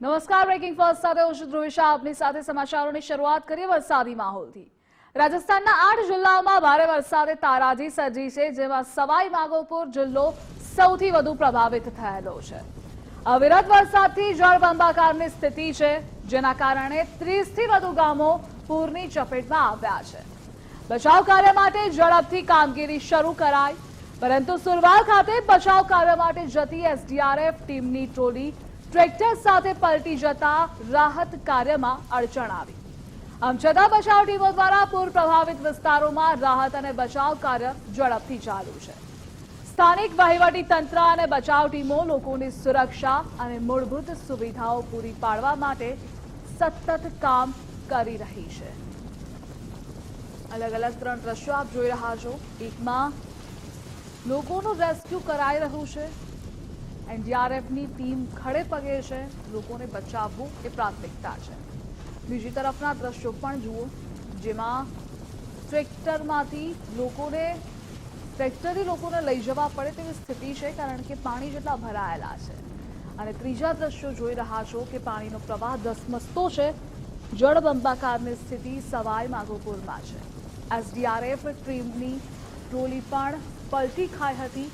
નમસ્કાર, breaking first સાથે હું છું ધ્રુવિશા. આપની સાથે સમાચારોની શરૂઆત કરીએ વરસાદી માહોલથી. રાજસ્થાનના 8 જિલ્લાઓમાં ભારે વરસાદે તારાજી સર્જી છે, જેમાં સવાઈ માધોપુર જિલ્લો સૌથી વધુ પ્રભાવિત થયેલો છે. અવિરત વરસાદથી જળબંબાકારની સ્થિતિ છે, જેના કારણે 30થી વધુ ગામો પૂરની ચપેટમાં આવ્યા છે. બચાવ કાર્ય માટે ઝડપથી કામગીરી શરૂ કરાઈ, પરંતુ સુરવાલ ખાતે બચાવ કાર્ય માટે જતી એસડીઆરએફ ટીમની ટોળી ટ્રેક્ટર સાથે પલટી જતા રાહત કાર્યમાં અડચણ આવી. આમ છતાં બચાવ ટીમો દ્વારા પૂર પ્રભાવિત વિસ્તારોમાં રાહત અને બચાવ કાર્ય ઝડપથી ચાલુ છે. સ્થાનિક વહીવટી તંત્ર અને બચાવ ટીમો લોકોની સુરક્ષા અને મૂળભૂત સુવિધાઓ પૂરી પાડવા માટે સતત કામ કરી રહી છે. અલગ અલગ 3 દ્રશ્યો આપ જોઈ રહ્યા છો. એકમાં લોકોનું રેસ્ક્યુ કરાઈ રહ્યું છે. એનડીઆરએફની ટીમ ખડે પગે છે. લોકોને બચાવવું એ પ્રાથમિકતા છે. બીજી તરફના દ્રશ્યો પણ જુઓ, જેમાં ટ્રેક્ટરથી લોકોને લઈ જવા પડે તેવી સ્થિતિ છે, કારણ કે પાણી જેટલા ભરાયેલા છે. અને ત્રીજા દ્રશ્યો જોઈ રહ્યા છો કે પાણીનો પ્રવાહ ધસમસતો છે. જળબંબાકારની સ્થિતિ સવાઈ માધોપુરમાં છે. એસડીઆરએફ ટીમની ટોળી પણ પલટી ખાઈ હતી.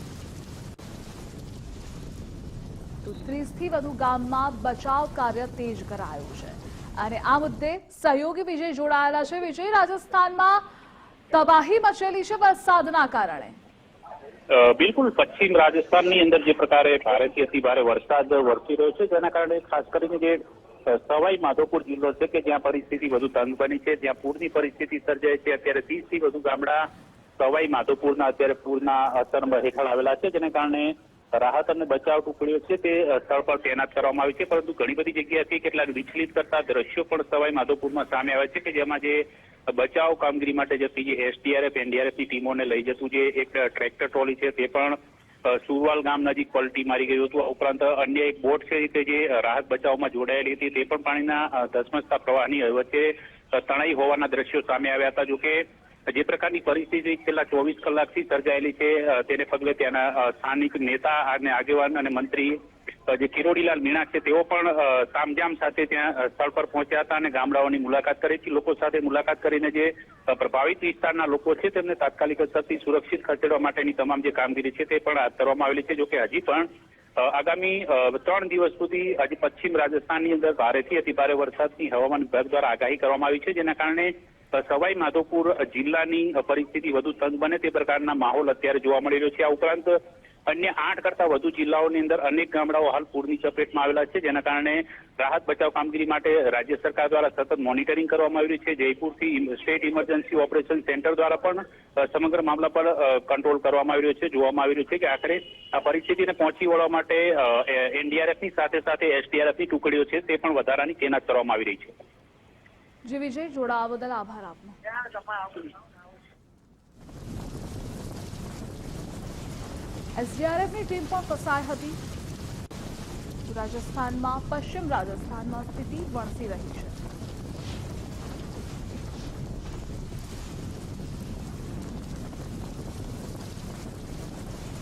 તો 30થી વધુ ગામમાં બચાવ કાર્ય તેજ કરાયું છે. અને આ મુદ્દે સહયોગી વિજય જોડાયેલા છે. વિજય, રાજસ્થાનમાં તબાહી મચેલી છે વરસાદના કારણે. બિલકુલ, પશ્ચિમ રાજસ્થાનની અંદર જે પ્રકારે ભારેથી અતિ ભારે વરસાદ વરસી રહ્યો છે, જેના કારણે ખાસ કરીને જે સવાઈ માધોપુર જિલ્લો છે કે જ્યાં પરિસ્થિતિ વધુ તંગ બની છે, જ્યાં પૂરની પરિસ્થિતિ સર્જાય છે. અત્યારે 30થી વધુ ગામડા સવાઈ માધોપુરના અત્યારે પૂરના અસર હેઠળ આવેલા છે, જેને કારણે રાહત અને બચાવ ટુકડીઓ છે તે સ્થળ પર તૈનાત કરવામાં આવી છે. પરંતુ ઘણી બધી જગ્યાએથી કેટલાક વિચલિત કરતા દ્રશ્યો પણ સવાઈ માધોપુરમાં સામે આવ્યા છે, કે જેમાં જે બચાવ કામગીરી માટે જતી જે એસડીઆરએફ એનડીઆરએફની ટીમોને લઈ જતું જે એક ટ્રેક્ટર ટ્રોલી છે, તે પણ સુરવાલ ગામ નજીક પલટી મારી ગયું હતું. આ ઉપરાંત અન્ય એક બોટ છે કે જે રાહત બચાવમાં જોડાયેલી હતી, તે પણ પાણીના ધસમસતા પ્રવાહની વચ્ચે તણાઈ હોવાના દ્રશ્યો સામે આવ્યા હતા. જોકે જે પ્રકારની પરિસ્થિતિ છેલ્લા 24 કલાકથી સર્જાયેલી છે, તેને પગલે ત્યાંના સ્થાનિક નેતા અને આગેવાન અને મંત્રી જે કિરોડીલાલ મીણા છે, તેઓ પણ તામઝામ સાથે ત્યાં સ્થળ પર પહોંચ્યા હતા અને ગામડાઓની મુલાકાત કરી હતી. લોકો સાથે મુલાકાત કરીને જે પ્રભાવિત વિસ્તારના લોકો છે તેમને તાત્કાલિક અસરથી સુરક્ષિત ખસેડવા માટેની તમામ જે કામગીરી છે તે પણ હાથ ધરવામાં આવેલી છે. જોકે હજી પણ આગામી 3 દિવસ સુધી હજી પશ્ચિમ રાજસ્થાનની અંદર ભારેથી અતિ ભારે વરસાદની હવામાન વિભાગ દ્વારા આગાહી કરવામાં આવી છે, જેના કારણે સવાઈ માધોપુર જિલ્લાની પરિસ્થિતિ વધુ તંગ બને તે પ્રકારના માહોલ અત્યારે જોવા મળી રહ્યો છે. આ ઉપરાંત અન્ય 8 કરતા વધુ જિલ્લાઓની અંદર અનેક ગામડાઓ હાલ પૂરની ચપેટમાં આવેલા છે, જેના કારણે રાહત બચાવ કામગીરી માટે રાજ્ય સરકાર દ્વારા સતત મોનિટરિંગ કરવામાં આવી રહ્યું છે. જયપુરથી સ્ટેટ ઇમરજન્સી ઓપરેશન સેન્ટર દ્વારા પણ સમગ્ર મામલા પર કંટ્રોલ કરવામાં આવી રહ્યો છે. જોવામાં આવી રહ્યું છે કે આખરે આ પરિસ્થિતિને પહોંચી વળવા માટે એનડીઆરએફની સાથે સાથે એસડીઆરએફની ટુકડીઓ છે તે પણ વધારાની તૈનાત કરવામાં આવી રહી છે. જી વિજય, જોડાવા બદલ આભાર આપનો. એસડીઆરએફની ટીમ પણ ફસાઈ હતી. રાજસ્થાનમાં પશ્ચિમ રાજસ્થાનમાં સ્થિતિ વણસી રહી છે.